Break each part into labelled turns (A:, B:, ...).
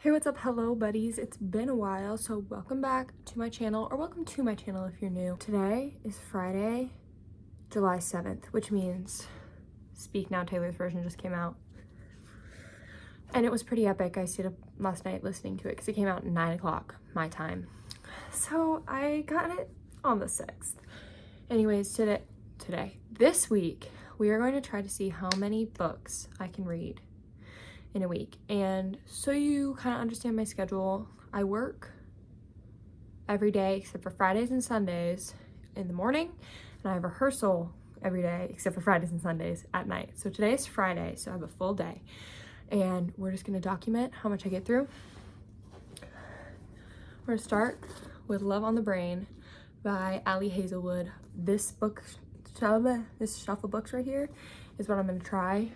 A: Hey, what's up? Hello, buddies. It's been a while, so welcome back to my channel, or welcome to my channel if you're new. Today is Friday, July 7th, which means Speak Now Taylor's version just came out. And it was pretty epic. I stayed up last night listening to it because it came out at 9 o'clock my time. So I got it on the 6th. Anyways, this week, we are going to try to see how many books I can read in a week. And so you kind of understand my schedule, I work every day except for Fridays and Sundays in the morning, and I have rehearsal every day except for Fridays and Sundays at night. So today is Friday, so I have a full day, and we're just going to document how much I get through. We're going to start with Love on the Brain by Ali Hazelwood. This shuffle books right here is what I'm going to try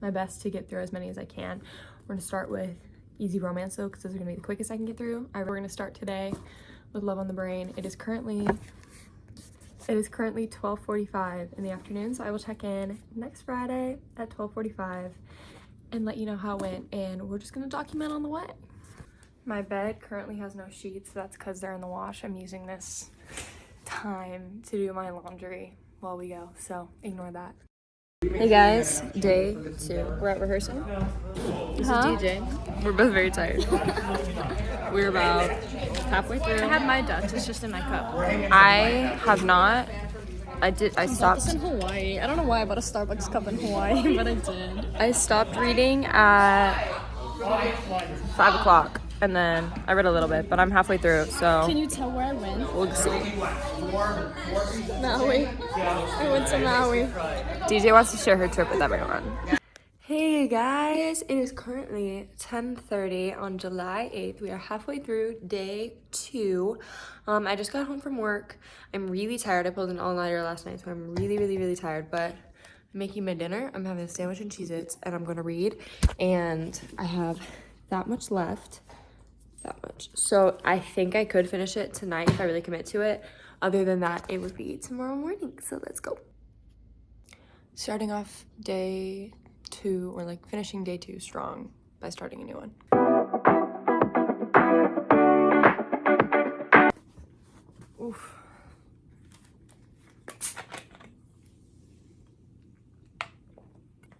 A: my best to get through as many as I can. We're gonna start with easy romance though, because those are gonna be the quickest I can get through. We're gonna start today with Love on the Brain. It is currently 12:45 in the afternoon, so I will check in next Friday at 12:45 and let you know how it went, and we're just gonna document on the way. My bed currently has no sheets, so that's because they're in the wash. I'm using this time to do my laundry while we go, so ignore that. Hey guys, day 2. We're at rehearsal. This is DJ. We're both very tired. We're about halfway through. I have my Dutch, it's just in my cup. I have not. I stopped.
B: This in Hawaii. I don't know why I bought a Starbucks cup in Hawaii, but I did.
A: I stopped reading at 5 o'clock, and then I read a little bit, but I'm halfway through, so.
B: Can you tell where I went?
A: We'll see.
B: Maui. I went to Maui.
A: DJ wants to share her trip with everyone. Hey guys, it is currently 10:30 on July 8th. We are halfway through day 2. I just got home from work. I'm really tired. I pulled an all-nighter last night, so I'm really tired, but I'm making my dinner. I'm having a sandwich and Cheez-Its, and I'm gonna read, and I have that much left. So I think I could finish it tonight if I really commit to it. Other than that, it would be tomorrow morning, so let's go. Starting off day 2, or like finishing day 2 strong by starting a new one. Oof.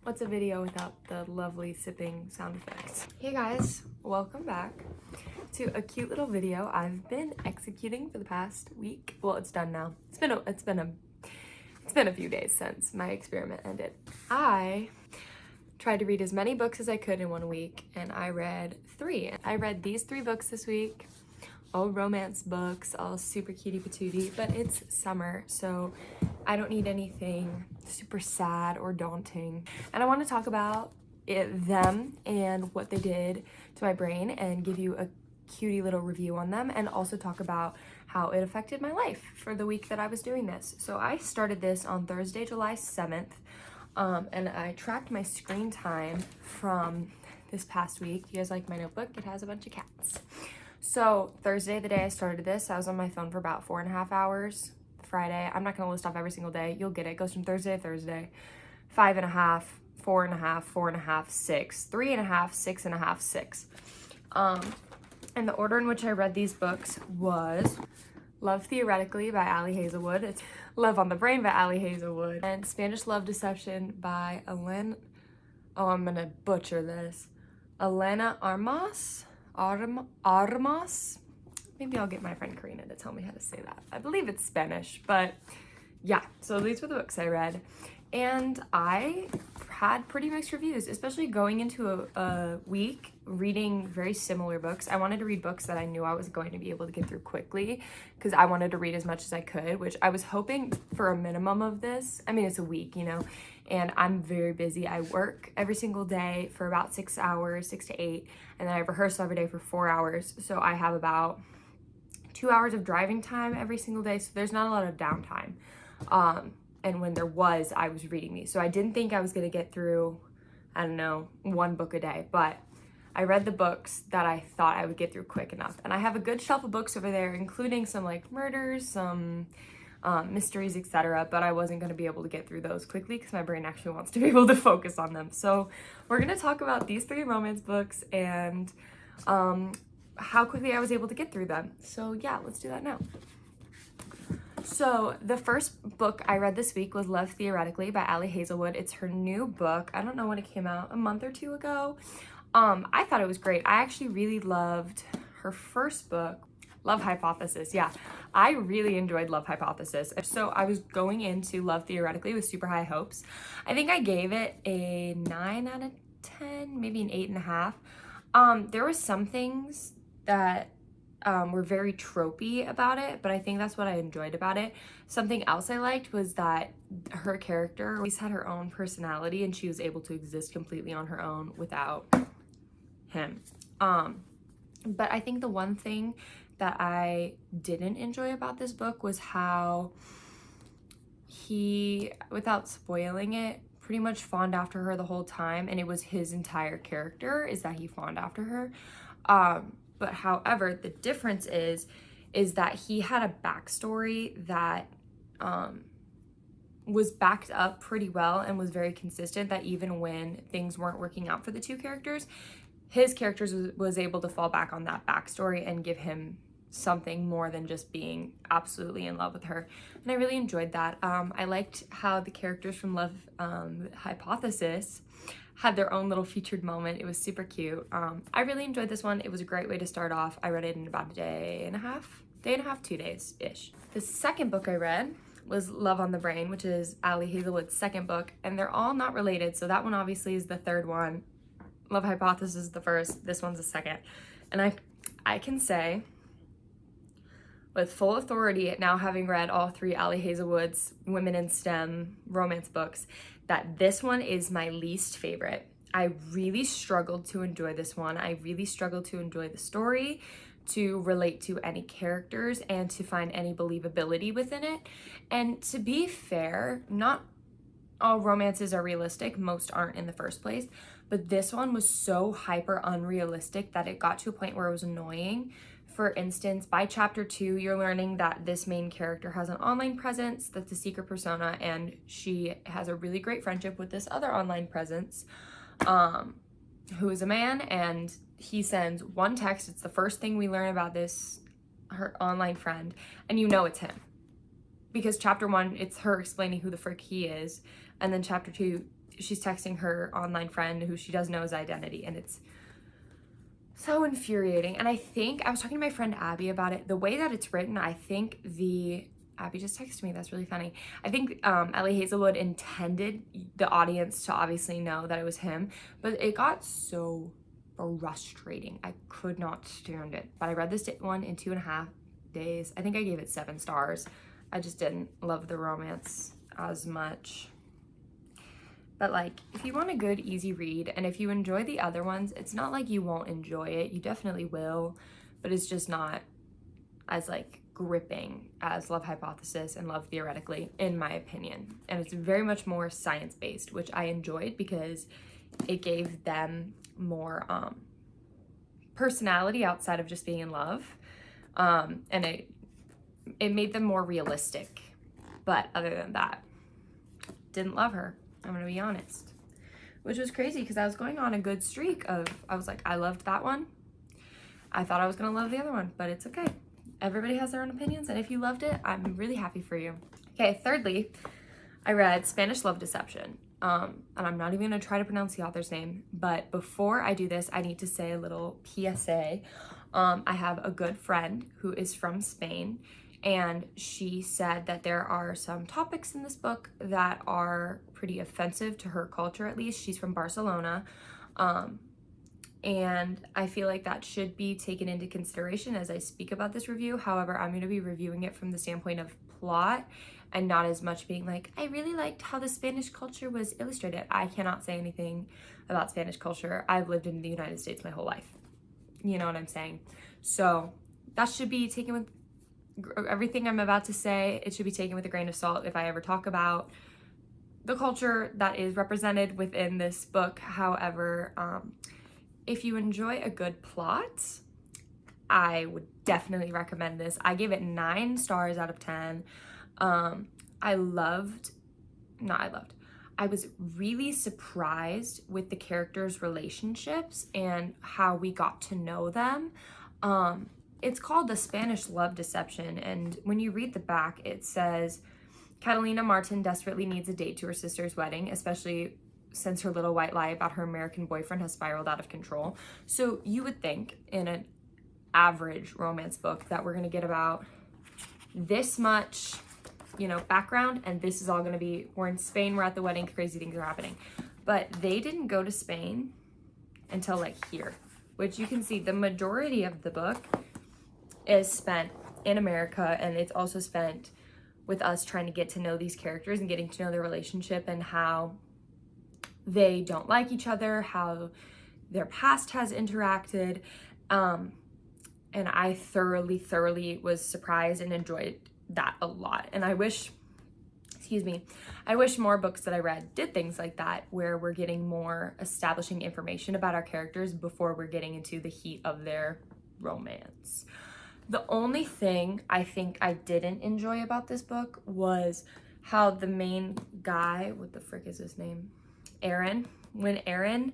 A: What's a video without the lovely sipping sound effects? Hey guys, welcome back to a cute little video I've been executing for the past week. Well, it's done now. It's been a few days since my experiment ended. I tried to read as many books as I could in 1 week, and I read 3. I read these 3 books this week, all romance books, all super cutie patootie, but it's summer, so I don't need anything super sad or daunting. And I want to talk about them and what they did to my brain, and give you a cutie little review on them, and also talk about how it affected my life for the week that I was doing this. So I started this on Thursday, July 7th, and I tracked my screen time from this past week. You guys like my notebook? It has a bunch of cats. So Thursday, the day I started this, I was on my phone for about 4.5 hours. Friday, I'm not gonna list off every single day. You'll get it. It goes from Thursday to Thursday. 5.5, 4.5, 4.5, 6, 3.5, 6.5, 6. And the order in which I read these books was Love Theoretically by Ali Hazelwood. It's Love on the Brain by Ali Hazelwood. And Spanish Love Deception by I'm gonna butcher this. Elena Armas? Maybe I'll get my friend Karina to tell me how to say that. I believe it's Spanish, but yeah. So these were the books I read. And I had pretty mixed reviews, especially going into a week reading very similar books. I wanted to read books that I knew I was going to be able to get through quickly, because I wanted to read as much as I could, which I was hoping for a minimum of this. I mean, it's a week, you know, and I'm very busy. I work every single day for about 6 hours, 6 to 8, and then I rehearse every day for 4 hours. So I have about 2 hours of driving time every single day, so there's not a lot of downtime. And when there was, I was reading these. So I didn't think I was gonna get through, I don't know, 1 book a day, but I read the books that I thought I would get through quick enough. And I have a good shelf of books over there, including some like murders, some mysteries, etc. But I wasn't gonna be able to get through those quickly because my brain actually wants to be able to focus on them. So we're gonna talk about these 3 romance books and how quickly I was able to get through them. So yeah, let's do that now. So the first book I read this week was Love Theoretically by Ali Hazelwood. It's her new book. I don't know when it came out, a month or two ago. I thought it was great. I actually really loved her first book, Love Hypothesis. Yeah, I really enjoyed Love Hypothesis. So I was going into Love Theoretically with super high hopes. I think I gave it a 9 out of 10, maybe an 8.5. There were some things that were very tropey about it, but I think that's what I enjoyed about it. Something else I liked was that her character always had her own personality and she was able to exist completely on her own without him. But I think the one thing that I didn't enjoy about this book was how he, without spoiling it, pretty much fawned after her the whole time, and it was his entire character is that he fawned after her. But however, the difference is that he had a backstory that was backed up pretty well and was very consistent, that even when things weren't working out for the two characters, his characters was able to fall back on that backstory and give him something more than just being absolutely in love with her. And I really enjoyed that. I liked how the characters from Love Hypothesis had their own little featured moment. It was super cute. I really enjoyed this one. It was a great way to start off. I read it in about a day and a half, 2 days-ish. The second book I read was Love on the Brain, which is Ali Hazelwood's second book, and they're all not related. So that one obviously is the third one. Love Hypothesis is the first, this one's the second. And I can say with full authority, now having read all 3 Ali Hazelwood's women in STEM romance books, that this one is my least favorite. I really struggled to enjoy this one. I really struggled to enjoy the story, to relate to any characters, and to find any believability within it. And to be fair, not all romances are realistic. Most aren't in the first place. But this one was so hyper unrealistic that it got to a point where it was annoying. For instance, by chapter 2, you're learning that this main character has an online presence that's a secret persona, and she has a really great friendship with this other online presence, who is a man, and he sends one text. It's the first thing we learn about this, her online friend, and you know it's him. Because chapter 1, it's her explaining who the frick he is, and then chapter 2, she's texting her online friend who she doesn't know his identity, and it's so infuriating. And I think, I was talking to my friend Abby about it, the way that it's written, I think Abby just texted me, that's really funny. I think Ali Hazelwood intended the audience to obviously know that it was him, but it got so frustrating. I could not stand it. But I read this one in 2.5 days. I think I gave it 7 stars. I just didn't love the romance as much. But like, if you want a good, easy read, and if you enjoy the other ones, it's not like you won't enjoy it. You definitely will, but it's just not as like gripping as Love Hypothesis and Love Theoretically, in my opinion. And it's very much more science-based, which I enjoyed because it gave them more personality outside of just being in love. And it made them more realistic. But other than that, didn't love her. I'm gonna be honest, which was crazy because I was going on a good streak of, I was like, I loved that one. I thought I was gonna love the other one, but it's okay. Everybody has their own opinions, and if you loved it, I'm really happy for you. Okay, thirdly, I read Spanish Love Deception. And I'm not even gonna try to pronounce the author's name, but before I do this, I need to say a little PSA. I have a good friend who is from Spain, and she said that there are some topics in this book that are pretty offensive to her culture, at least. She's from Barcelona. And I feel like that should be taken into consideration as I speak about this review. However, I'm going to be reviewing it from the standpoint of plot and not as much being like, I really liked how the Spanish culture was illustrated. I cannot say anything about Spanish culture. I've lived in the United States my whole life. You know what I'm saying? So that should be taken with everything I'm about to say. It should be taken with a grain of salt if I ever talk about the culture that is represented within this book. However, if you enjoy a good plot, I would definitely recommend this. I gave it 9 stars out of 10. I I was really surprised with the characters' relationships and how we got to know them. It's called The Spanish Love Deception, and when you read the back, it says, Catalina Martin desperately needs a date to her sister's wedding, especially since her little white lie about her American boyfriend has spiraled out of control. So you would think in an average romance book that we're gonna get about this much, you know, background, and this is all gonna be, we're in Spain, we're at the wedding, crazy things are happening. But they didn't go to Spain until like here, which you can see the majority of the book is spent in America, and it's also spent with us trying to get to know these characters and getting to know their relationship and how they don't like each other, how their past has interacted. And I thoroughly was surprised and enjoyed that a lot. And I wish more books that I read did things like that, where we're getting more establishing information about our characters before we're getting into the heat of their romance. The only thing I think I didn't enjoy about this book was how the main guy, what the frick is his name? Aaron. When Aaron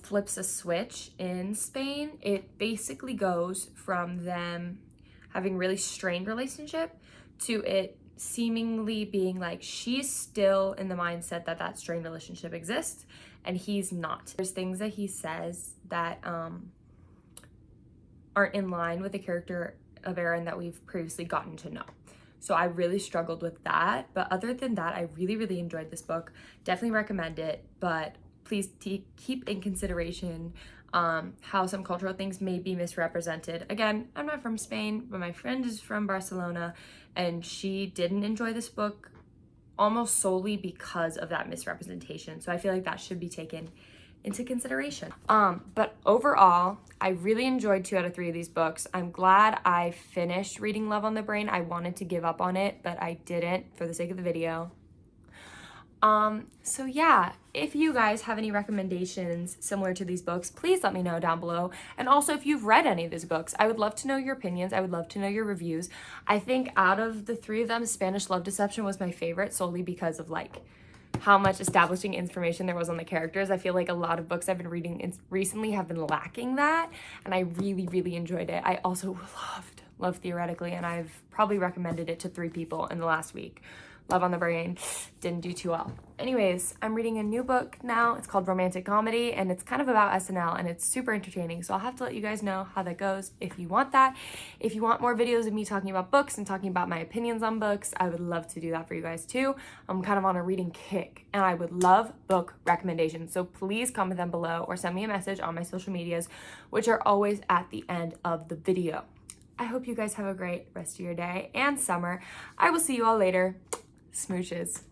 A: flips a switch in Spain, it basically goes from them having really strained relationship to it seemingly being like she's still in the mindset that that strained relationship exists and he's not. There's things that he says that aren't in line with the character of Aaron that we've previously gotten to know. So I really struggled with that. But other than that, I really enjoyed this book. Definitely recommend it, but please keep in consideration how some cultural things may be misrepresented. Again, I'm not from Spain, but my friend is from Barcelona, and she didn't enjoy this book almost solely because of that misrepresentation. So I feel like that should be taken into consideration. But overall, I really enjoyed 2 out of 3 of these books. I'm glad I finished reading Love on the Brain. I wanted to give up on it, but I didn't for the sake of the video. So yeah, if you guys have any recommendations similar to these books, please let me know down below. And also, if you've read any of these books, I would love to know your opinions. I would love to know your reviews. I think out of the 3 of them, Spanish Love Deception was my favorite, solely because of like how much establishing information there was on the characters. I feel like a lot of books I've been reading recently have been lacking that, and I really enjoyed it. I also loved Theoretically, and I've probably recommended it to 3 people in the last week. Love on the Brain didn't do too well. Anyways, I'm reading a new book now. It's called Romantic Comedy, and it's kind of about SNL, and it's super entertaining. So I'll have to let you guys know how that goes if you want that. If you want more videos of me talking about books and talking about my opinions on books, I would love to do that for you guys too. I'm kind of on a reading kick, and I would love book recommendations. So please comment them below or send me a message on my social medias, which are always at the end of the video. I hope you guys have a great rest of your day and summer. I will see you all later. Smooches.